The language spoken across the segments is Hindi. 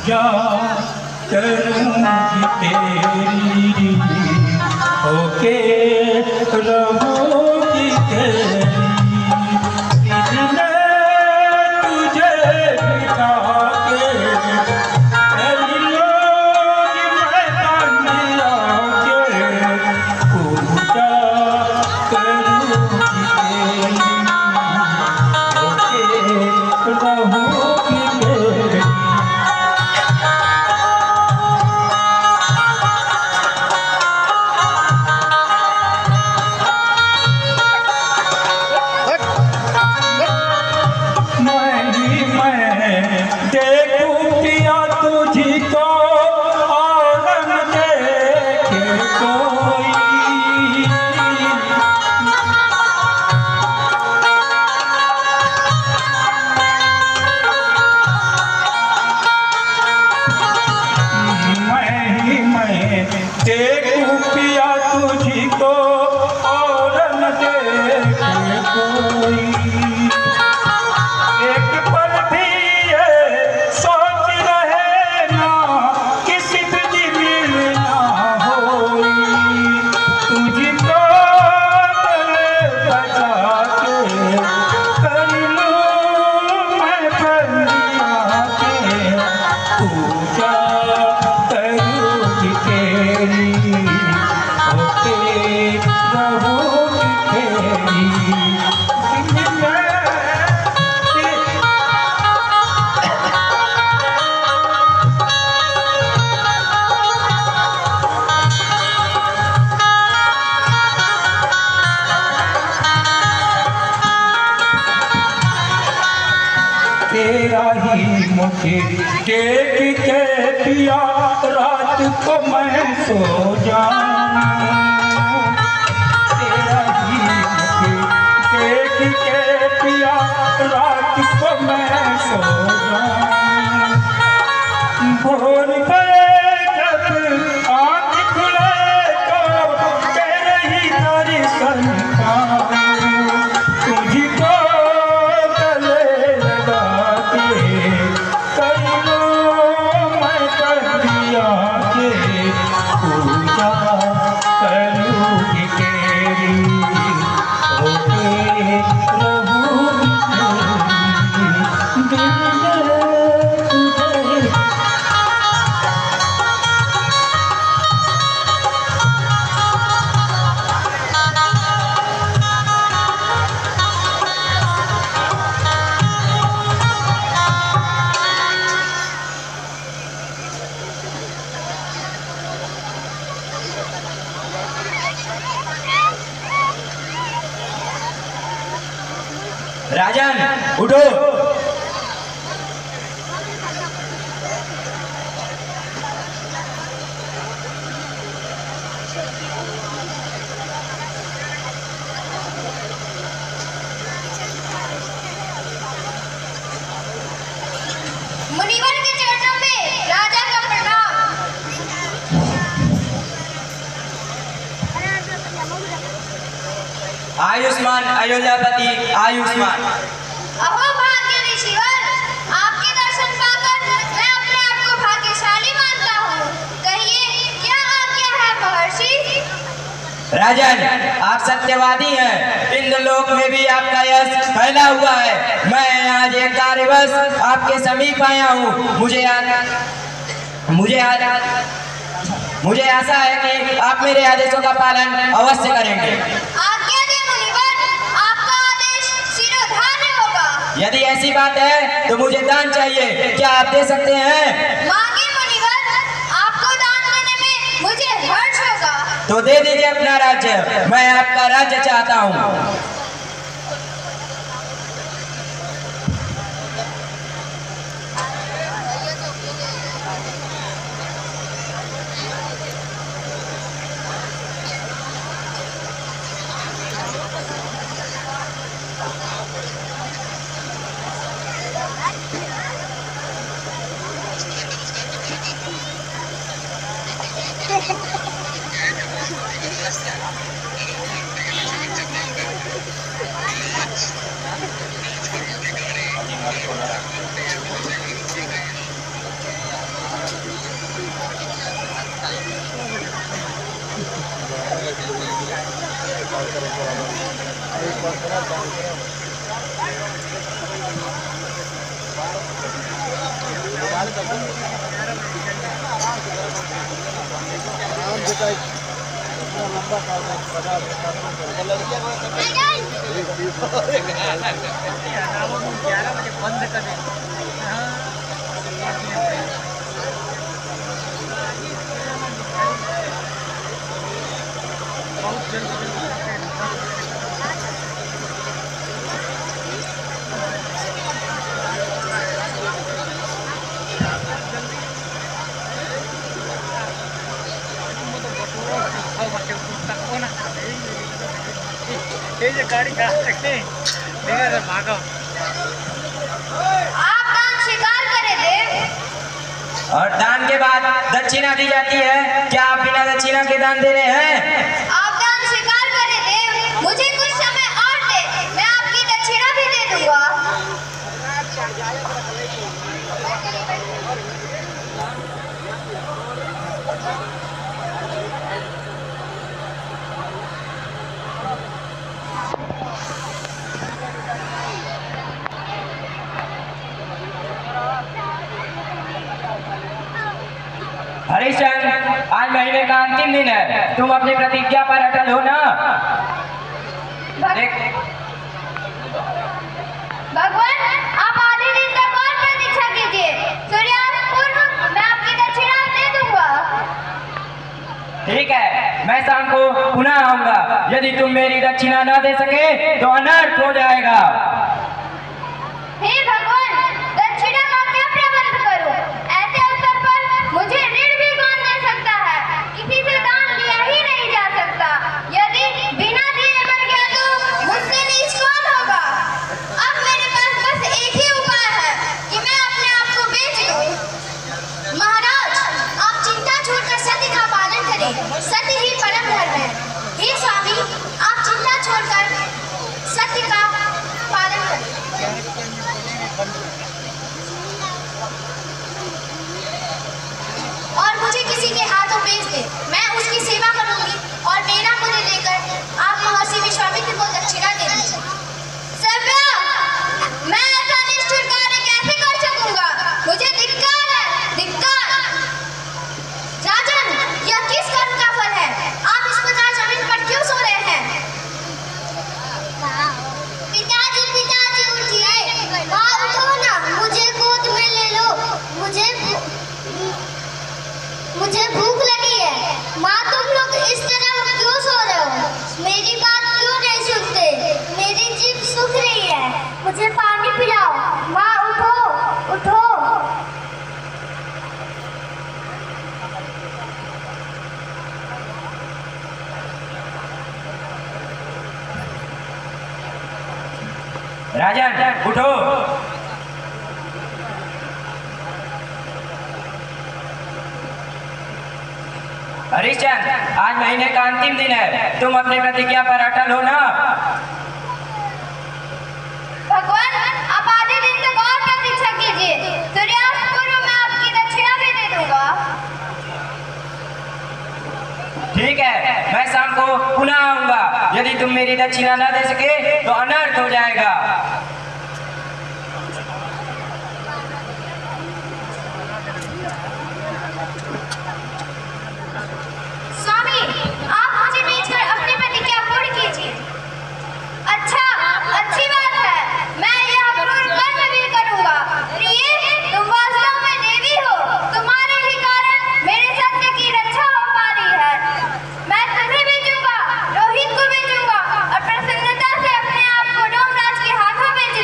पूजा करूँगी तेरी, होके रहूँगी तेरी। तुझे बिठा के तेरी लोग मैदान आके पूजा करूँगी तेरी, होके रहूँगी तेरी। देखूं पिया तुझी को और न देखे कोई, मैं देखूं पिया तुझी को और न देखे कोई। एक पल भी सोच रहे ना किसी भी मिलना होई, तुझको गले बजा के कर लूं मैं बंदिया के पूजा करूँगी तेरी, होके रहूँगी तेरी। तेरा ही मुझे देख के पिया रात को मैं सो जाऊं, तेरा ही मुझे देख के पिया रात को मैं सो जाऊं। भोर पड़े जब आँख खुले तो तेरे ही दर्शन पाऊं, तुझको पूजा करूँगी तेरी, होके रहूँगी तेरी। राजन उठो। मुनिवर के चरणों में राजा का प्रणाम। आयुष्मान अयोध्यापति आयुष्मान। अहो भाग्य ऋषिवर, आपके दर्शन पाकर मैं अपने आप को भाग्यशाली मानता हूँ। कहिए क्या आज्ञा है महर्षि? राजन आप सत्यवादी हैं, इंद्रलोक में भी आपका यश फैला हुआ है। मैं आज एक कार्यवश आपके समीप आया हूँ। मुझे आशा है कि आप मेरे आदेशों का पालन अवश्य करेंगे। आज्ञा दे मुनिवर, आपका आदेश शिरोधार्य होगा। यदि ऐसी बात है तो मुझे दान चाहिए, क्या आप दे सकते हैं? मांगे मुनिवर, आपको दान देने में मुझे हर्ष होगा। तो दे दीजिए अपना राज्य, मैं आपका राज्य चाहता हूँ। गाड़ी कहाँ सकते भागो। आप दान स्वीकार करें देव। और दान के बाद दक्षिणा दी जाती है। क्या आप बिना दक्षिणा के दान दे रहे हैं? आप दान स्वीकार करें देव। मुझे कुछ समय और दे, मैं आपकी दक्षिणा भी दे दूंगा। हरिश्चंद्र, आज महीने का अंतिम दिन है, तुम अपनी प्रतिज्ञा पर अटल हो ना? भगवान, आप आधे दिन तक और प्रतीक्षा कीजिए। सूर्यास्त पूर्व मैं आपकी दक्षिणा दे दूंगा। ठीक है, मैं शाम को पुनः आऊंगा। यदि तुम मेरी दक्षिणा न दे सके तो अनर्थ हो जाएगा। हे भगवान, दक्षिणा का क्या प्रबंध करूं? ऐसे अवसर पर मुझे ऋण भी कौन दे सकता है? किसी से दान लिया ही नहीं जा सकता। यदि बिना दिए मर गया तो मुझसे नीच कौन होगा? अब मेरे पास बस एक ही उपाय है कि मैं अपने आप को बेच दूं। महाराज, आप चिंता छोड़कर सत्य का पालन करें। सत्य ही परम धर्म है। हे स्वामी, आप चिंता छोड़कर सत्य का पालन करें। और मुझे किसी के हाथों बेच दे, मैं उसकी सेवा करूंगी और मेरा मुझे लेकर आप महर्षि विश्वामित्र को दक्षिणा दे दीजिए। सभ्य, मैं ऐसा निष्ठुर कार्य कैसे कर सकूंगा? मुझे धिक्कार है, धिक्कार। राजन, यह किस कर्म का फल है? आप इस प्रकार जमीन पर क्यों सो रहे हैं? पिताजी, पिताजी उठिए। माँ उठो ना, मुझे गोद में ले लो। मुझे भूख लगी है। माँ, तुम लोग इस तरह क्यों सो रहे हो? मेरी बात क्यों नहीं सुनते? मेरी जीभ सूख रही है, मुझे पानी पिलाओ। माँ उठो, उठो। राजन, उठो। हरिश्चंद्र, आज महीने का अंतिम दिन है, तुम अपनी प्रतिज्ञा पर अटल हो ना? भगवान, आप आधे दिन तक और प्रतीक्षा कीजिए। सूर्यास्त पूर्व मैं आपकी दक्षिणा भी दे दूंगा। ठीक है, मैं शाम को पुनः आऊंगा। यदि तुम मेरी दक्षिणा न दे सके तो अनर्थ हो जाएगा। स्वामी, आप मुझे बेचकर अपनी प्रतिज्ञा पूर्ण कीजिए। अच्छा, अच्छी बात है। मैं यह क्रूर कर्म भी करूंगा। प्रिय, तुम वास्तव में देवी हो। तुम्हारे ही कारण मेरे सत्य की रक्षा हो पा रही है। मैं तुम्हें बेचूंगा, रोहित को बेचूंगा और प्रसन्नता से अपने आप को डोमराज के हाथों बेच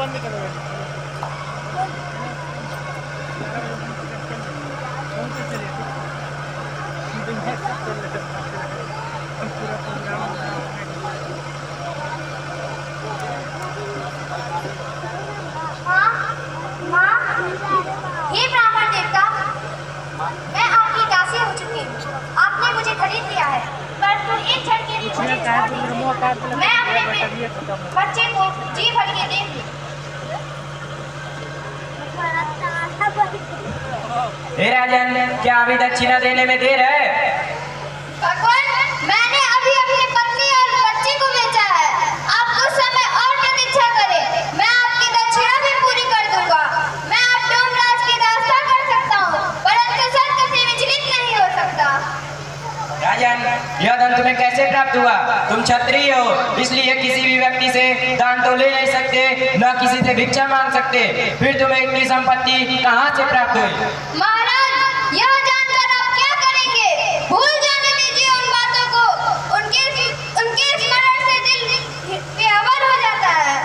बंद करो पूरा प्रोग्राम हे ब्राह्मण देवता, मैं आपकी दासी हो चुकी हूँ। आपने मुझे खरीद लिया है, परंतु एक क्षण के लिए मुझे छोड़ दीजिए। मैं अपने बच्चे को जी भर के देख लूं। हे राजन, क्या अभी दक्षिणा देने में देर है? भगवान, मैंने अभी अपनी पत्नी और बच्चे को बेचा है। आप कुछ समय और प्रतीक्षा करें, मैं आपकी दक्षिणा भी पूरी कर दूंगा। मैं अब डोमराज की दास्ता कर सकता हूँ, परंतु सत्य से विचलित नहीं हो सकता। राजन, यह धन तुम्हें कैसे प्राप्त हुआ? तुम क्षत्रिय हो, इसलिए किसी भी व्यक्ति से दान तो ले नहीं सकते, न किसी से भिक्षा मांग सकते। फिर तुम्हें इतनी संपत्ति कहाँ से प्राप्त हुई? महाराज, यह जानकर आप क्या करेंगे? भूल जाने दीजिए उन बातों को। उनके स्मरण से दिल बेअबर हो जाता है।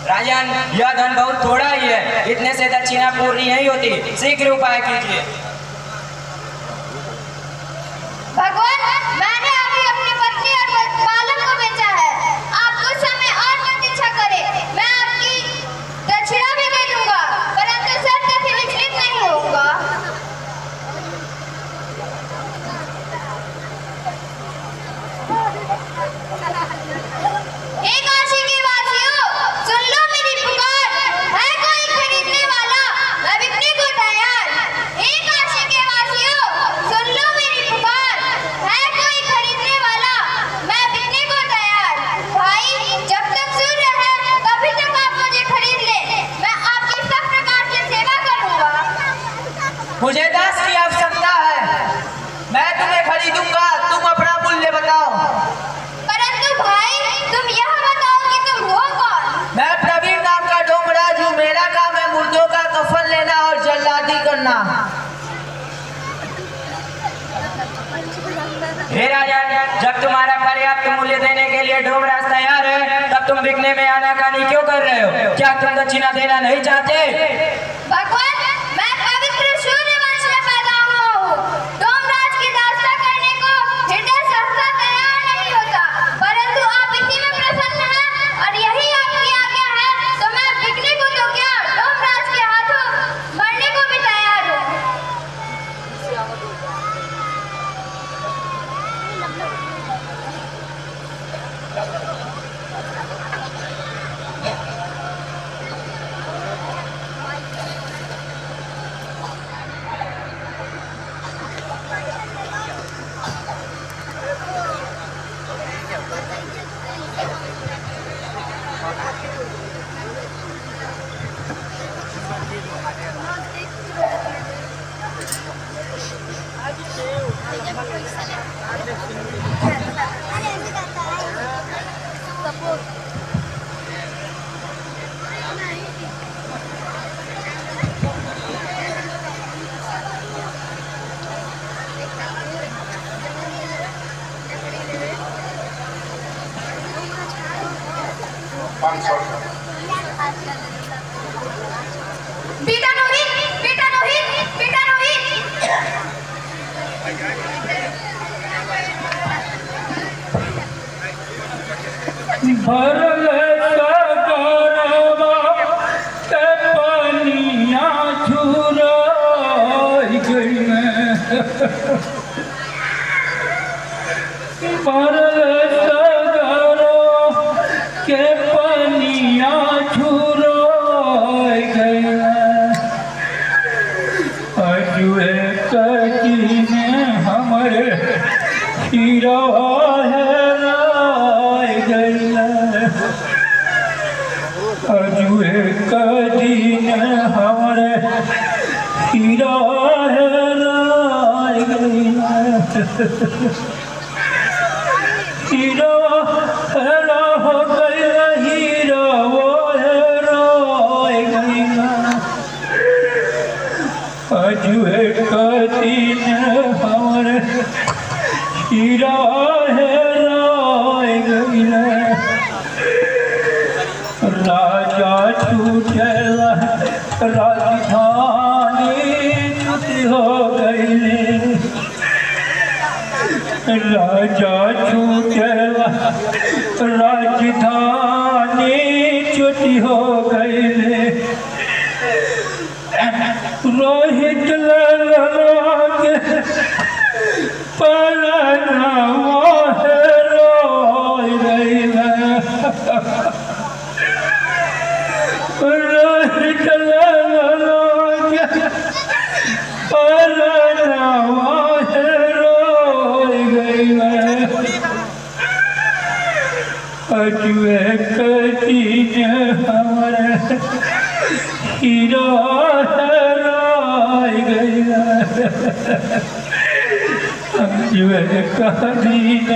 राजन, यह धन बहुत थोड़ा ही है, इतने से दक्षिणा पूरी नहीं होती। शीघ्र उपाय कीजिए। भगवान, मैंने अभी अपनी पत्नी और बालक को बेचा है। आप कुछ समय और प्रतीक्षा करें, मैं आपकी दक्षिणा भी दे दूंगा, परंतु सत्य से विचलित नहीं होऊंगा। हे काशी के वासियों, सुन लो मेरी पुकार। है कोई खरीदने वाला? मैं बिकने को तैयार। हे काशी के वासियों, सुन लो मेरी पुकार। है कोई खरीदने वाला? मैं बिकने को तैयार। भाई, जब तक सूर्य है तभी तक आप मुझे खरीद ले। मैं आपकी सब प्रकार से सेवा करूंगा। मुझे दास की आवश्यकता है, मैं तुम्हें खरीदूंगा। तुम अपना मूल्य बताओ। परंतु भाई, तुम यह बताओ कि तुम हो कौन? मैं प्रवीण नाम का डोमराज हूँ। मेरा काम है मुर्दों का कफन लेना और जल्लादी करना। हे राजन, जब तुम्हारा पर्याप्त मूल्य देने के लिए डोमराज तैयार है, तब तुम बिकने में आनाकानी क्यों कर रहे हो? क्या तुम दक्षिणा देना नहीं चाहते? भगवान, मैं पवित्र सूर्य वंश में पैदा हुआ हूँ। डोमराज की दास्ता करने को हृदय सहसा तैयार नहीं होता, परंतु आप इसी में प्रसन्न हैं और यही आपकी आज्ञा है, तो मैं बिकने को तो क्या, डोमराज के हाथों मरने को भी तैयार हूँ। बेटा रोहित, बेटा रोहित, बेटा रोहित। भरल सगरवा ते पनिया झुराई गइले। भरल सगरवा के पनिया झुराई गइले। अजुए कजीने हमरे हिरवा हेराय गइले। अजुए कजीने हमरे हिरवा हेराय गइले। हिरवा हेरा हो गइले, हिरवा हेराय गइले। अजुए कजीने हमरे हिरवा हेराय राजा छूटेला राजधानी छुट्टी हो गई रे रोहित के पलना रोई गई रोहित के पलना अजुए कदीन हमारे हीरा हराई गया अजुए कदीन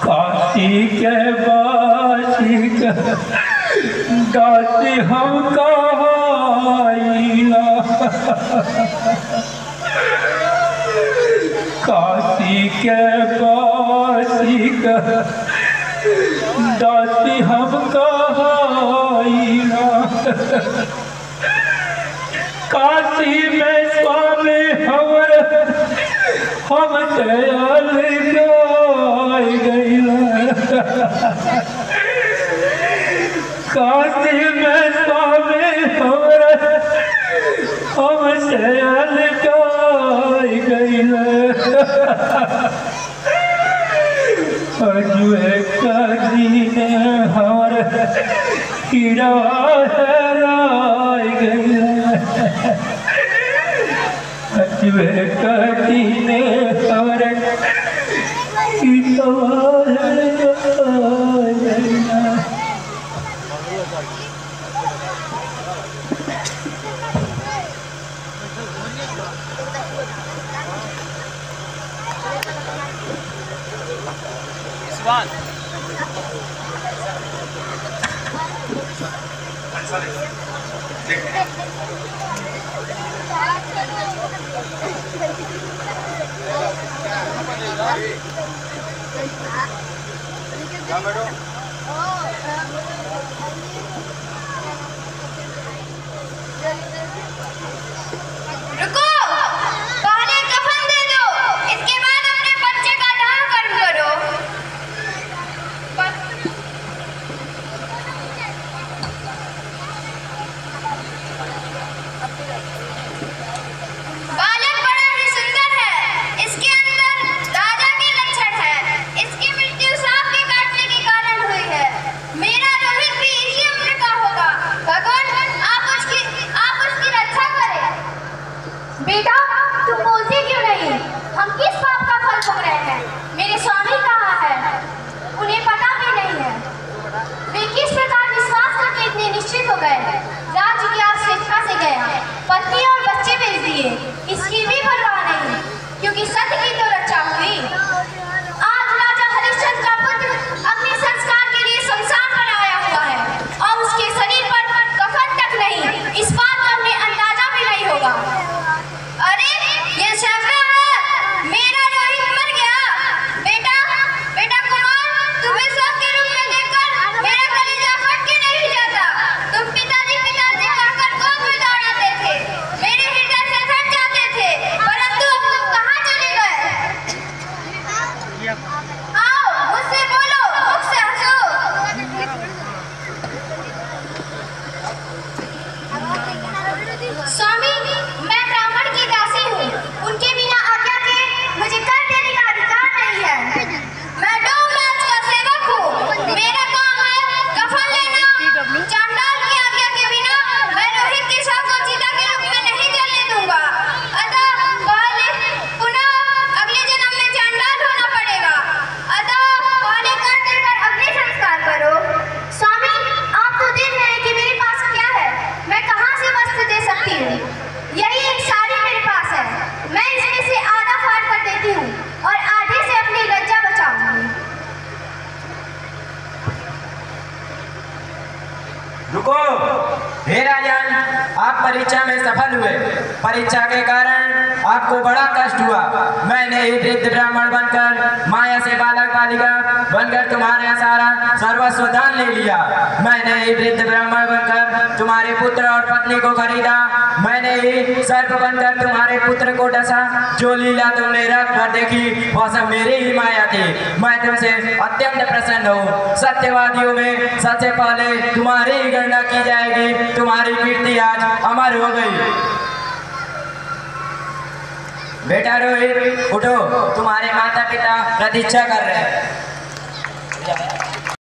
काशी के बासी का दासी हम कहाईला काशी के बासी का दासी हम कहाईला काशी में स्वामी हमर हम दयाल गाय गईला काशी में स्वामी हमर हम दयाल गाय गईला अजुए कदीन हमार हीरा हराई गया अजुए कदीन हमार हीरा हराई गया रुको, पहले कफन दे दो, इसके बाद अपने बच्चे का दाह कर्म करो। बालक बड़ा ही सुंदर है, इसके अंदर राजा के लक्षण हैं। इसकी मृत्यु सांप के काटने के कारण हुई है। मेरा रोहित भी इसी उम्र का होगा। भगवान आप उसकी रक्षा करें। बेटा तुम बोलते क्यों नहीं? हम किस पाप का फल भोग रहे हैं? मेरे स्वामी कहाँ है? उन्हें पता भी नहीं है। वे किस प्रकार विश्वास करके इतने निश्चित हो गए? राज्य की आवश्यकता से गया, पत्नी और बच्चे बेच दिए, इसकी भी परवाह नहीं, क्योंकि सत्य की तो रक्षा हुई। आज राजा हरिश्चंद्र का पुत्र अपने संस्कार के लिए शमशान पर आया हुआ है और उसके शरीर पर कफन तक नहीं। इस बात का हमें अंदाजा भी नहीं होगा। अरे ये शंकर है, मेरा रोहित मर गया। बेटा बेटा कुमार, तुम्हें सब के रूप में देखकर मेरा कलेजा फट के नहीं जाता। तुम पिताजी कहकर गोद में दौड़ाते थे, मेरे हृदय से फट जाते थे, परंतु अब तुम कहाँ चले गए? आओ मुझसे बोलो, मुख से हंसो। स्वामी मैं ब्राह्मण की दासी हूँ, उनके बिना आज्ञा के मुझे कर देने का अधिकार नहीं है। मैं डोमराज का सेवक हूँ, मेरा काम है कफन लेना। चांडाल की आज्ञा के बिना मैं रोहित के शव को चिता के रूप में नहीं जलने दूंगा। अतः पहले पुनः अगले जन्म में चांडाल होना पड़ेगा। अतः पहले कर देकर अग्नि संस्कार करो। स्वामी आप तो देख रहे हैं कि मेरे पास क्या है, मैं कहाँ से वस्त्र दे सकती हूँ? यही एक साड़ी मेरे पास है, मैं इसमें से आधा फाड़ कर देती हूँ और आधे से अपनी लज्जा बचाऊंगी। रुको, हे राजन, आप परीक्षा में सफल हुए। परीक्षा के कारण आपको बड़ा कष्ट हुआ। मैंने ही वृद्ध ब्राह्मण बनकर माया से बालक बालिका बनकर तुम्हारे सारा सर्वस्व दान ले लिया। मैंने ही वृद्ध ब्राह्मण बनकर तुम्हारे पुत्र और पत्नी को खरीदा। मैंने ही सर्प बनकर तुम्हारे पुत्र को डसा। जो लीला तुमने रात भर देखी वह सब मेरी ही माया थी। मैं तुमसे अत्यंत प्रसन्न हूँ। सत्यवादियों में सबसे पहले तुम्हारी ही गणना की जाएगी। तुम्हारी कीर्ति आज अमर हो गई। बेटा रोहित, उठो, तुम्हारे माता पिता प्रतीक्षा कर रहे हैं।